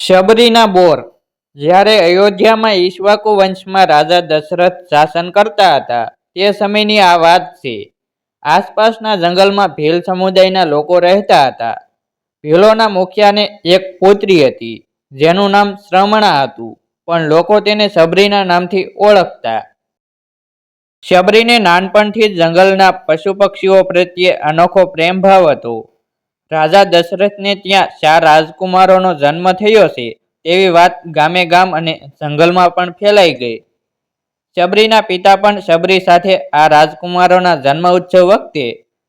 શબરીના બોર. જ્યારે અયોધ્યામાં ઈક્ષ્વાકુ વંશમાં રાજા દશરથ શાસન કરતા હતા તે સમયની આ વાત છે. આસપાસના જંગલમાં ભીલ સમુદાયના લોકો રહેતા હતા. ભીલોના મુખિયાને એક પુત્રી હતી જેનું નામ શ્રમણા હતું, પણ લોકો તેને શબરીના નામથી ઓળખતા. શબરીને નાનપણથી જ જંગલના પશુ પક્ષીઓ પ્રત્યે અનોખો પ્રેમ ભાવ હતો. રાજા દશરથને ત્યાં 4 રાજકુમારોનો જન્મ થયો છે તેવી વાત ગામે ગામ અને જંગલમાં પણ ફેલાઈ ગઈ. શબરીના પિતા પણ શબરી સાથે આ રાજકુમારોના જન્મ ઉત્સવ વખતે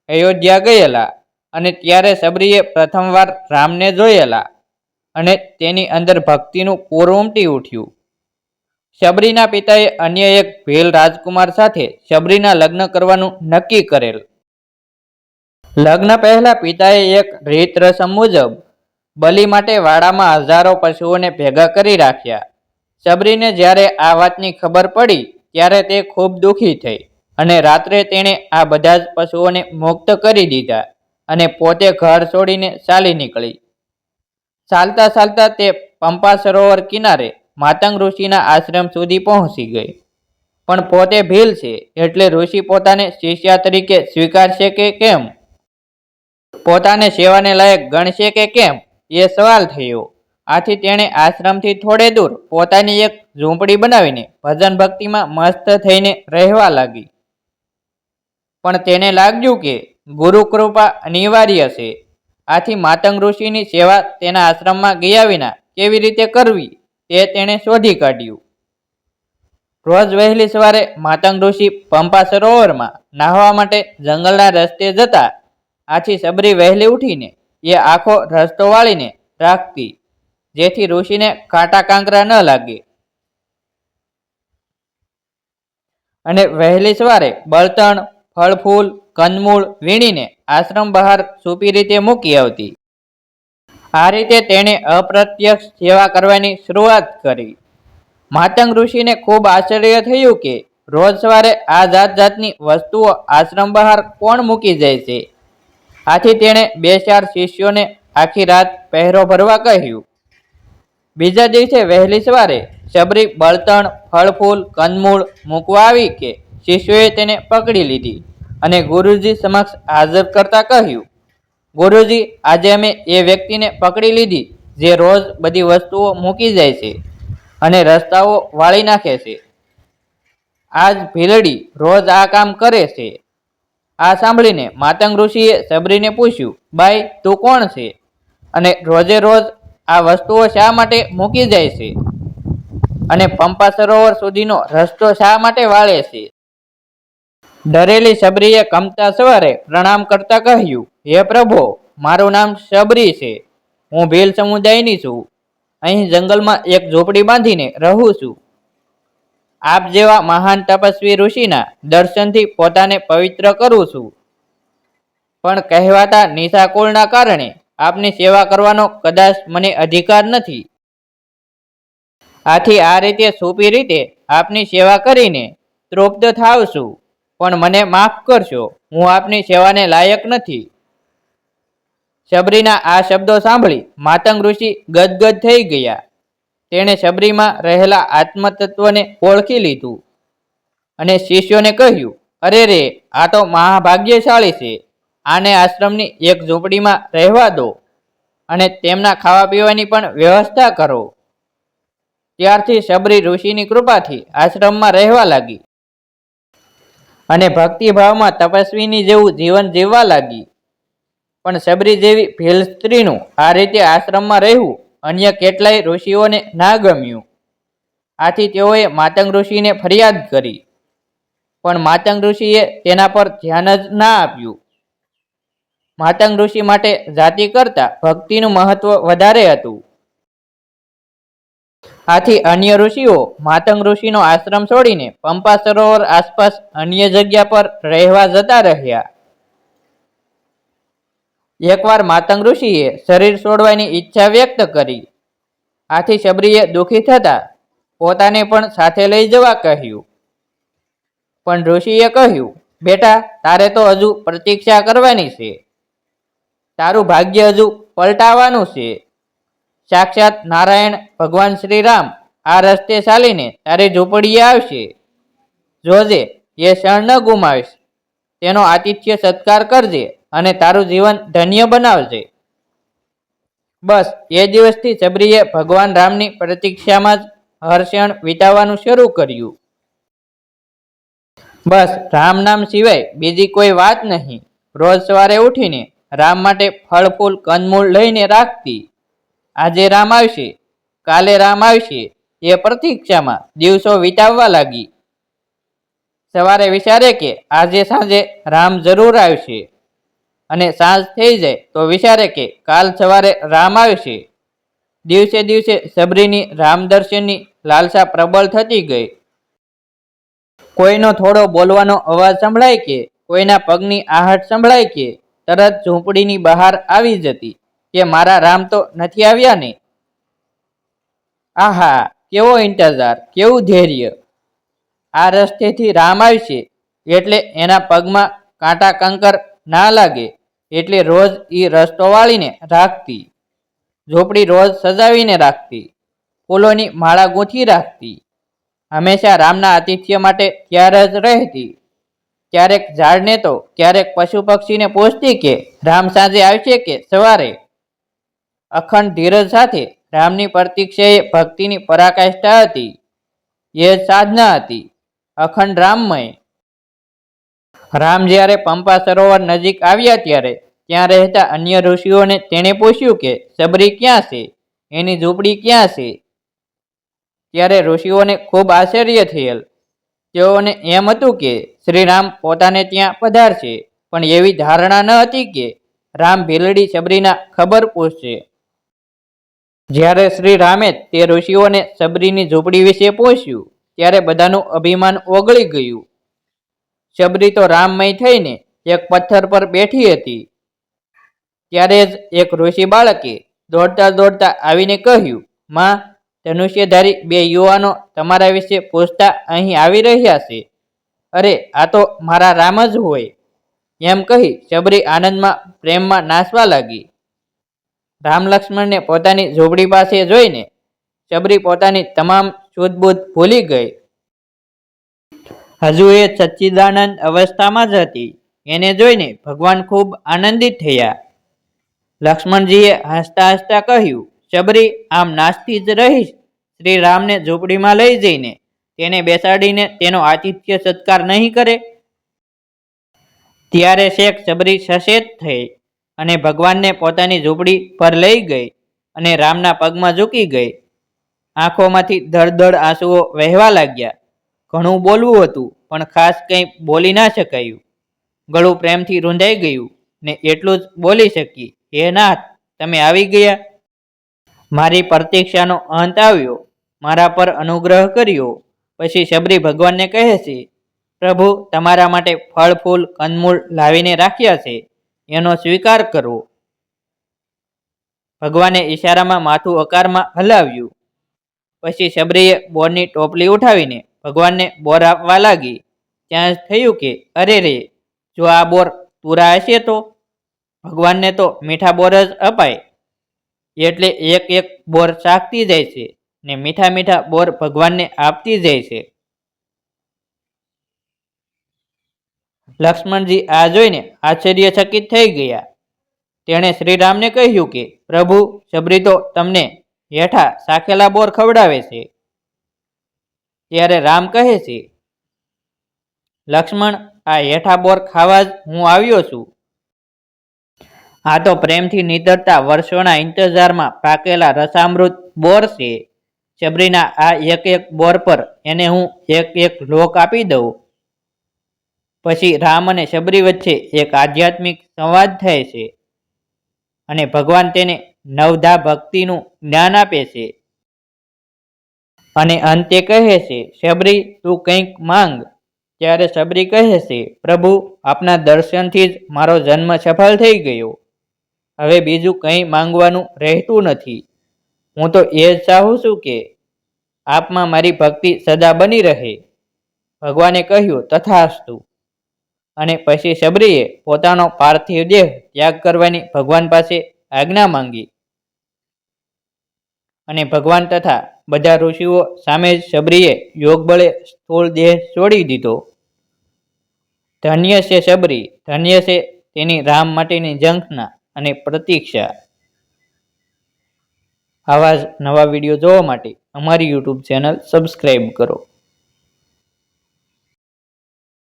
અયોધ્યા ગયેલા અને ત્યારે શબરીએ પ્રથમવાર રામને જોયેલા અને તેની અંદર ભક્તિનું પૂર ઉમટી ઉઠ્યું. શબરીના પિતાએ અન્ય એક ભીલ રાજકુમાર સાથે શબરીના લગ્ન કરવાનું નક્કી કરેલ. લગ્ન પહેલા પિતાએ એક રીત રસમ મુજબ બલિ માટે વાડામાં હજારો પશુઓને ભેગા કરી રાખ્યા. શબરીને જ્યારે આ વાતની ખબર પડી ત્યારે તે ખૂબ દુઃખી થઈ અને રાત્રે તેણે આ બધા જ પશુઓને મુક્ત કરી દીધા અને પોતે ઘર છોડીને ચાલી નીકળી. ચાલતા ચાલતા તે પંપા સરોવર કિનારે માતંગ ઋષિના આશ્રમ સુધી પહોંચી ગઈ. પણ પોતે ભીલ છે એટલે ઋષિ પોતાને શિષ્યા તરીકે સ્વીકારશે કે કેમ, પોતાને સેવાને લાયક ગણશે કે કેમ એ સવાલ થયો. આથી તેણે આશ્રમથી થોડે દૂર પોતાની એક ઝૂંપડી બનાવીને ભજન ભક્તિમાં મસ્ત થઈને રહેવા લાગી. પણ તેને લાગ્યું કે ગુરુ કૃપા અનિવાર્ય છે. આથી માતંગ ઋષિની સેવા તેના આશ્રમમાં ગયા વિના કેવી રીતે કરવી તે તેણે શોધી કાઢ્યું. રોજ વહેલી સવારે માતંગ ઋષિ પંપા સરોવરમાં નાહવા માટે જંગલના રસ્તે જતા. આથી શબરી વહેલી ઉઠીને એ આખો રસ્તો વાળીને રાખતી જેથી ઋષિને કાંટા કાંકરા ન લાગે. અને વહેલી સવારે બળતણ, ફળ ફૂલ, કંદમૂળ વીણીને આશ્રમ બહાર છુપી રીતે મૂકી આવતી. આ રીતે તેણે અપ્રત્યક્ષ સેવા કરવાની શરૂઆત કરી. માતંગ ઋષિને ખૂબ આશ્ચર્ય થયું કે રોજ સવારે આ જાત જાતની વસ્તુઓ આશ્રમ બહાર કોણ મૂકી જાય છે. આથી તેણે 2-4 શિષ્યોને આખી રાત પહેરો ભરવા કહ્યું. બીજા દિવસે વહેલી સવારે શબરી બળતણ, ફળ ફૂલ, કંદમૂળ મૂકવા આવી કે શિષ્યોએ તેને પકડી લીધી અને ગુરુજી સમક્ષ હાજર કરતા કહ્યું, ગુરુજી, આજે અમે એ વ્યક્તિને પકડી લીધી જે રોજ બધી વસ્તુઓ મૂકી જાય છે અને રસ્તાઓ વાળી નાખે છે. આજ ભીલડી રોજ આ કામ કરે છે. આ સાંભળીને માતંગ ઋષિએ શબરીને પૂછ્યું, બાઈ, તું કોણ છે અને રોજે રોજ આ વસ્તુઓ શા માટે મૂકી જાય છે અને પંપા સરોવર સુધીનો રસ્તો શા માટે વાળે છે? ડરેલી શબરીએ કમતા સવારે પ્રણામ કરતા કહ્યું, હે પ્રભો, મારું નામ શબરી છે. હું ભીલ સમુદાયની છું. અહીં જંગલમાં એક ઝૂંપડી બાંધીને રહું છું. આપ જેવા મહાન તપસ્વી ઋષિના દર્શનથી પોતાને પવિત્ર કરું છું. પણ કહેવાતા નિશાકુળના કારણે આપની સેવા કરવાનો કદાચ મને અધિકાર નથી. આથી આ રીતે છુપી રીતે આપની સેવા કરીને તૃપ્ત થાવ છું. પણ મને માફ કરશો, હું આપની સેવાને લાયક નથી. શબરીના આ શબ્દો સાંભળી માતંગ ઋષિ ગદગદ થઈ ગયા. તેણે શબરીમાં રહેલા આત્મતત્વને ઓળખી લીધું અને શિષ્યોને કહ્યું, અરે રે, આ તો મહાભાગ્યશાળી છે. આને આશ્રમની એક ઝૂંપડીમાં રહેવા દો અને તેમના ખાવા પીવાની પણ વ્યવસ્થા કરો. ત્યારથી શબરી ઋષિની કૃપાથી આશ્રમમાં રહેવા લાગી અને ભક્તિભાવમાં તપસ્વીની જેવું જીવન જીવવા લાગી. પણ શબરી જેવી ભીલ સ્ત્રીનું આ રીતે આશ્રમમાં રહેવું અન્ય કેટલાય ઋષિઓને ના ગમ્યું. આથી તેઓએ માતંગ ઋષિને ફરિયાદ કરી. પણ માતંગ ઋષિએ તેના પર ધ્યાન જ ના આપ્યું. માતંગ ઋષિ માટે જાતિ કરતાં ભક્તિનું મહત્વ વધારે હતું. આથી અન્ય ઋષિઓ માતંગ ઋષિનો આશ્રમ છોડીને પંપા સરોવર આસપાસ અન્ય જગ્યા પર રહેવા જતા રહ્યા. એકવાર માતંગ ઋષિએ શરીર છોડવાની ઈચ્છા વ્યક્ત કરી. આથી શબરીએ દુઃખી થતા પોતાને પણ સાથે લઈ જવા કહ્યું. પણ ઋષિએ કહ્યું, બેટા, તારે તો હજુ પ્રતીક્ષા કરવાની છે. તારું ભાગ્ય હજુ પલટાવાનું છે. સાક્ષાત નારાયણ ભગવાન શ્રી રામ આ રસ્તે ચાલીને તારી ઝૂંપડીએ આવશે. જોજે, એ ક્ષણ ન ગુમાવીશ. તેનો આતિથ્ય સત્કાર કરજે અને તારું જીવન ધન્ય બનાવજે. બસ એ દિવસથી સબરીએ ભગવાન રામની પ્રતીક્ષામાં જ હરક્ષણ વિતાવવાનું શરૂ કર્યું. બસ રામ નામ સિવાય બીજી કોઈ વાત નહીં. રોજ સવારે ઉઠીને રામ માટે ફળ ફૂલ કંદમૂળ લઈને રાખતી. આજે રામ આવશે, કાલે રામ આવશે, એ પ્રતીક્ષામાં દિવસો વિતાવવા લાગી. સવારે વિચારે કે આજે સાંજે રામ જરૂર આવશે, અને સાંજ થઈ જાય તો વિચારે કે કાલ સવારે રામ આવશે. દિવસે દિવસે સબરીની રામ દર્શનની લાલસા પ્રબળ થતી ગઈ. કોઈનો થોડો બોલવાનો અવાજ સંભળાય કે કોઈના પગની આહટ સંભળાય કે તરત ઝૂંપડીની બહાર આવી જતી કે મારા રામ તો નથી આવ્યા ને. આહા, કેવો ઇંતજાર, કેવું ધૈર્ય! આ રસ્તેથી રામ આવશે એટલે એના પગમાં કાંટા કંકર ના લાગે એટલે રોજ એ રસ્તો વાળીને રાખતી. ઝૂંપડી રોજ સજાવીને રાખતી. ફૂલોની માળા ગૂંથી રાખતી. હંમેશા રામના આતિથ્ય માટે તૈયાર જ રહેતી. ક્યારેક ઝાડને તો ક્યારેક પશુ પક્ષીને પૂછતી કે રામ સાંજે આવશે કે સવારે. અખંડ ધીરજ સાથે રામની પ્રતીક્ષા એ ભક્તિની પરાકાષ્ઠા હતી. એ જ સાધના હતી, અખંડ રામમય. રામ જ્યારે પંપા સરોવર નજીક આવ્યા ત્યારે ત્યાં રહેતા અન્ય ઋષિઓને તેણે પૂછ્યું કે સબરી ક્યાં છે, એની ઝૂંપડી ક્યાં છે. ત્યારે ઋષિઓને ખૂબ આશ્ચર્ય થયેલ. તેઓને એમ હતું કે શ્રી રામ પોતાને ત્યાં પધારશે, પણ એવી ધારણા ન હતી કે રામ ભીલડી સબરીના ખબર પૂછશે. જ્યારે શ્રી રામે તે ઋષિઓને સબરીની ઝૂંપડી વિશે પૂછ્યું ત્યારે બધાનું અભિમાન ઓગળી ગયું. સબરી તો રામમય થઈને એક પથ્થર પર બેઠી હતી. ત્યારે જ એક ઋષિ બાળકે દોડતા દોડતા આવીને કહ્યું, માં, ધનુષ્યધારી બે યુવાનો તમારા વિશે પૂછતા અહીં આવી રહ્યા છે. અરે, આ તો મારા રામ જ હોય. એમ કહી સબરી આનંદમાં પ્રેમમાં નાચવા લાગી. રામ લક્ષ્મણને પોતાની ઝૂંપડી પાસે જોઈને સબરી પોતાની તમામ સૂઝબૂઝ ભૂલી ગઈ. હજુ એ સચ્ચિદાનંદ અવસ્થામાં જ હતી. એને જોઈને ભગવાન ખૂબ આનંદિત થયા. લક્ષ્મણજીએ હસતા હસતા કહ્યું, સબરી આમ નાચતી જ રહીશ. શ્રી રામને ઝૂંપડીમાં લઈ જઈને તેને બેસાડીને તેનો આતિથ્ય સત્કાર નહીં કરે. ત્યારે શેખ સબરી સચેત થઈ અને ભગવાનને પોતાની ઝૂંપડી પર લઈ ગઈ અને રામના પગમાં ઝૂકી ગઈ. આંખોમાંથી ધડ આંસુઓ વહેવા લાગ્યા. ઘણું બોલવું હતું પણ ખાસ કંઈ બોલી ના શકાયું. ગળું પ્રેમથી રૂંધાઈ ગયું ને એટલું જ બોલી શકી, હે નાથ, તમે આવી ગયા. મારી પ્રતીક્ષાનો અંત આવ્યો. મારા પર અનુગ્રહ કર્યો. પછી સબરી ભગવાનને કહે છે, પ્રભુ, તમારા માટે ફળ ફૂલ કંદમૂળ લાવીને રાખ્યા છે, એનો સ્વીકાર કરો. ભગવાને ઈશારામાં માથું અકારમાં હલાવ્યું. પછી સબરીએ બોરની ટોપલી ઉઠાવીને ભગવાનને બોર આપવા લાગી. ત્યાં જ થયું કે અરે રે, જો આ બોર તુરા હશે તો ભગવાનને તો મીઠા બોર જ અપાય. એટલે એક એક બોર ચાખતી જાય છે ને મીઠા મીઠા બોર ભગવાનને આપતી જાય છે. લક્ષ્મણજી આ જોઈને આશ્ચર્યચકિત થઈ ગયા. તેણે શ્રીરામને કહ્યું કે પ્રભુ, સબરી તો તમને હેઠા શાખેલા બોર ખવડાવે છે. ત્યારે રામ કહે છે, લક્ષ્મણ, આ હેઠા બોર ખાવા જ હું આવ્યો છું. આ તો પ્રેમથી નીતરતા વર્ષોના ઇંતજારમાં પાકેલા રસામૃત બોર છે. સબરીના આ એક એક બોર પર એને હું એક એક લોક આપી દઉં. પછી રામ અને સબરી વચ્ચે એક આધ્યાત્મિક સંવાદ થાય છે અને ભગવાન તેને નવધા ભક્તિનું જ્ઞાન આપે છે. અને અંતે કહે છે, સબરી, તું કંઈક માંગ. ત્યારે સબરી કહે છે, પ્રભુ, આપના દર્શનથી જ મારો જન્મ સફળ થઈ ગયો. હવે બીજું કંઈ માંગવાનું રહેતું નથી. હું તો એ જ ચાહું છું કે આપમાં મારી ભક્તિ સદા બની રહે. ભગવાને કહ્યું, તથાસ્તુ. અને પછી સબરીએ પોતાનો પાર્થિવ દેહ ત્યાગ કરવાની ભગવાન પાસે આજ્ઞા માંગી. અને ભગવાન તથા બધા ઋષિઓ સામે જ શબરીએ યોગ બળે સ્થૂળ દેહ છોડી દીધો. ધન્ય છે શબરી, ધન્ય છે તેની રામ માટેની ઝંખના અને પ્રતીક્ષા. આવા જ નવા વિડીયો જોવા માટે અમારી યુટ્યુબ ચેનલ સબસ્ક્રાઈબ કરો.